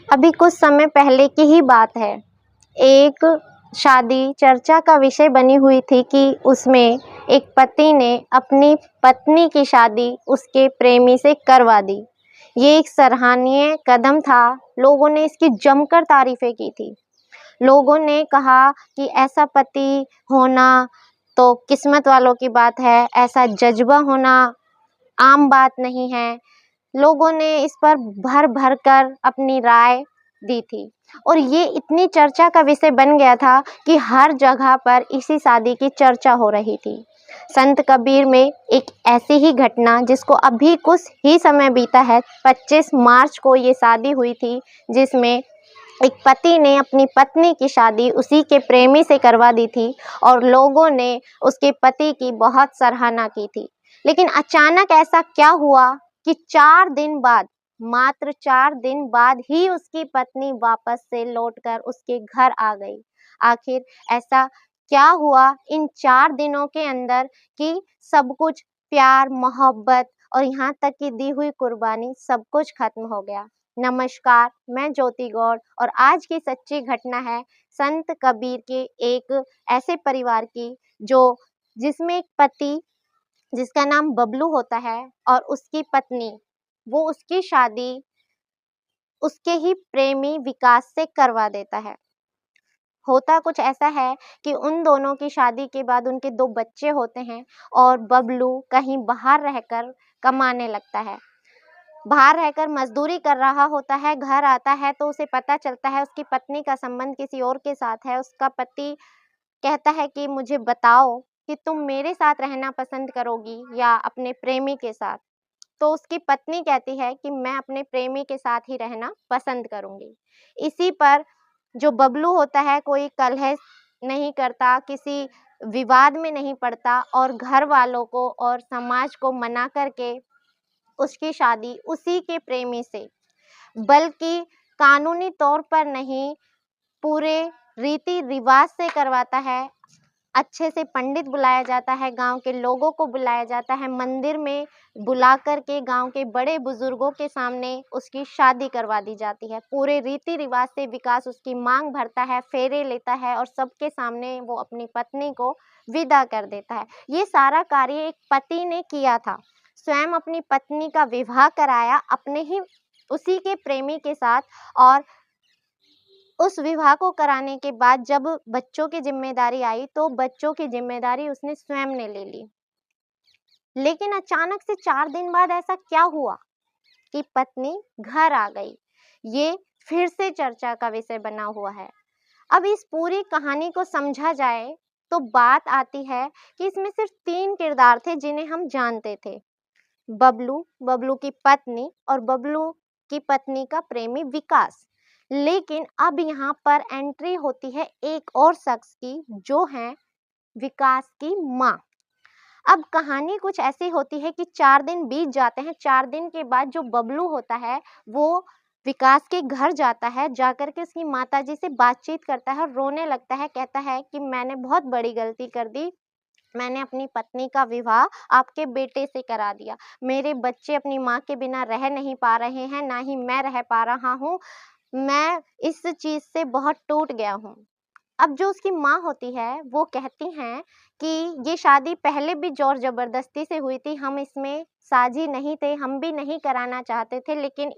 अभी कुछ समय पहले की ही बात है। एक शादी चर्चा का विषय बनी हुई थी कि उसमें एक पति ने अपनी पत्नी की शादी उसके प्रेमी से करवा दी। ये एक सराहनीय कदम था। लोगों ने इसकी जमकर तारीफें की थी। लोगों ने कहा कि ऐसा पति होना तो किस्मत वालों की बात है, ऐसा जज़्बा होना आम बात नहीं है। लोगों ने इस पर भर-भर कर अपनी राय दी थी और ये इतनी चर्चा का विषय बन गया था कि हर जगह पर इसी शादी की चर्चा हो रही थी। संत कबीर में एक ऐसी ही घटना जिसको अभी कुछ ही समय बीता है, 25 मार्च को ये शादी हुई थी, जिसमें एक पति ने अपनी पत्नी की शादी उसी के प्रेमी से करवा दी थी और लोगों ने उसके पति की बहुत सराहना की थी। लेकिन अचानक ऐसा क्या हुआ कि 4 दिन बाद, मात्र 4 दिन बाद ही उसकी पत्नी वापस से लौटकर उसके घर आ गई। आखिर ऐसा क्या हुआ इन 4 दिनों के अंदर कि सब कुछ प्यार, मोहब्बत और यहाँ तक कि दी हुई कुर्बानी सब कुछ खत्म हो गया। नमस्कार, मैं ज्योति गौड़ और आज की सच्ची घटना है संत कबीर के एक ऐसे परिवार की जिसमें एक पति जिसका नाम बबलू होता है और उसकी पत्नी, वो उसकी शादी उसके ही प्रेमी विकास से करवा देता है। होता कुछ ऐसा है कि उन दोनों की शादी के बाद उनके 2 बच्चे होते हैं और बबलू कहीं बाहर रहकर कमाने लगता है। बाहर रहकर मजदूरी कर रहा होता है, घर आता है तो उसे पता चलता है उसकी पत्नी का संबंध किसी और के साथ है। उसका पति कहता है कि मुझे बताओ कि तुम मेरे साथ रहना पसंद करोगी या अपने प्रेमी के साथ? तो उसकी पत्नी कहती है कि मैं अपने प्रेमी के साथ ही रहना पसंद करूँगी। इसी पर जो बबलू होता है कोई कलह नहीं करता, किसी विवाद में नहीं पड़ता और घर वालों को और समाज को मना करके उसकी शादी उसी के प्रेमी से, बल्कि कानूनी तौर पर नहीं, पूरे रीति-रिवाज से करवाता है। अच्छे से पंडित बुलाया जाता है, गाँव के लोगों को बुलाया जाता है, मंदिर में बुला कर के गाँव के बड़े बुजुर्गों के सामने उसकी शादी करवा दी जाती है। पूरे रीति-रिवाज से विकास उसकी मांग भरता है, फेरे लेता है और सबके सामने वो अपनी पत्नी को विदा कर देता है। ये सारा कार्य एक पति ने किया था। स्वयं अपनी पत्नी का विवाह कराया अपने ही उसी के प्रेमी के साथ और उस विवाह को कराने के बाद जब बच्चों की ज़िम्मेदारी आई, तो बच्चों की ज़िम्मेदारी उसने स्वयं ने ले ली। लेकिन अचानक से 4 दिन बाद ऐसा क्या हुआ कि पत्नी घर आ गई? ये फिर से चर्चा का विषय बना हुआ है। अब इस पूरी कहानी को समझा जाए, तो बात आती है कि इसमें सिर्फ 3 किरदार थे जिन्हें हम जानते थे। बबलू, बबलू की पत्नी और बबलू की पत्नी का प्रेमी विकास। लेकिन अब यहाँ पर एंट्री होती है एक और शख्स की, जो है विकास की माँ। अब कहानी कुछ ऐसी होती है कि 4 दिन बीत जाते हैं। 4 दिन के बाद जो बबलू होता है वो विकास के घर जाता है, जाकर के उसकी माताजी से बातचीत करता है और रोने लगता है, कहता है कि मैंने बहुत बड़ी गलती कर दी। मैंने अपनी पत्नी का विवाह आपके बेटे से करा दिया। मेरे बच्चे अपनी माँ के बिना रह नहीं पा रहे हैं, ना ही मैं रह पा रहा हूँ। मैं इस चीज़ से बहुत टूट गया हूँ। अब जो उसकी माँ होती है वो कहती हैं कि ये शादी पहले भी ज़ोर ज़बरदस्ती से हुई थी, हम इसमें साझी नहीं थे, हम भी नहीं कराना चाहते थे, लेकिन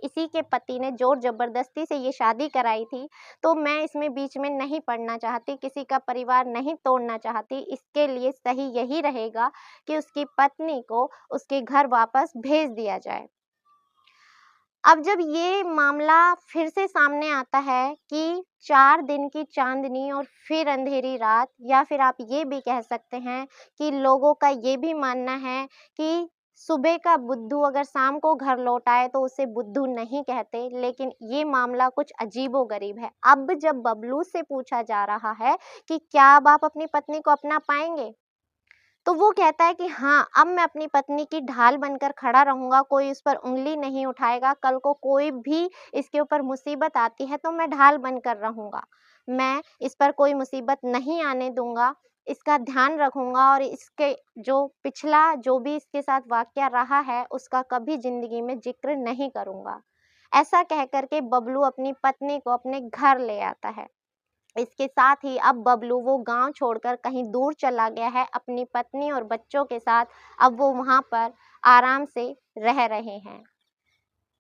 इसी के पति ने ज़ोर ज़बरदस्ती से ये शादी कराई थी, तो मैं इसमें बीच में नहीं पड़ना चाहती, किसी का परिवार नहीं तोड़ना चाहती। इसके लिए सही यही रहेगा कि उसकी पत्नी को उसके घर वापस भेज दिया जाए। अब जब ये मामला फिर से सामने आता है कि 4 दिन की चाँदनी और फिर अंधेरी रात, या फिर आप ये भी कह सकते हैं कि लोगों का ये भी मानना है कि सुबह का बुद्धू अगर शाम को घर लौट आए तो उसे बुद्धू नहीं कहते, लेकिन ये मामला कुछ अजीबो-गरीब है। अब जब बबलू से पूछा जा रहा है कि क्या अब आप अपनी पत्नी को अपना पाएँगे? तो वो कहता है कि हाँ, अब मैं अपनी पत्नी की ढाल बनकर खड़ा रहूँगा, कोई उस पर उँगली नहीं उठाएगा, कल को कोई भी इसके ऊपर मुसीबत आती है तो मैं ढाल बनकर रहूँगा। मैं इस पर कोई मुसीबत नहीं आने दूँगा, इसका ध्यान रखूँगा और इसके जो पिछला जो भी इसके साथ वाक़या रहा है, उसका कभी ज़िंदगी में ज़िक्र नहीं करूँगा। ऐसा कहकर के बबलू अपनी पत्नी को अपने घर ले आता है। इसके साथ ही अब बबलू वो गांव छोड़कर कहीं दूर चला गया है अपनी पत्नी और बच्चों के साथ। अब वो वहां पर आराम से रह रहे हैं।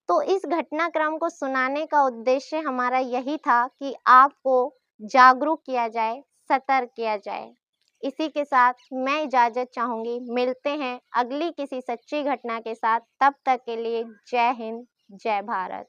तो इस घटनाक्रम को सुनाने का उद्देश्य हमारा यही था कि आपको जागरूक किया जाए, सतर्क किया जाए। इसी के साथ मैं इजाज़त चाहूँगी। मिलते हैं अगली किसी सच्ची घटना के साथ। तब तक के लिए जय हिंद, जय भारत।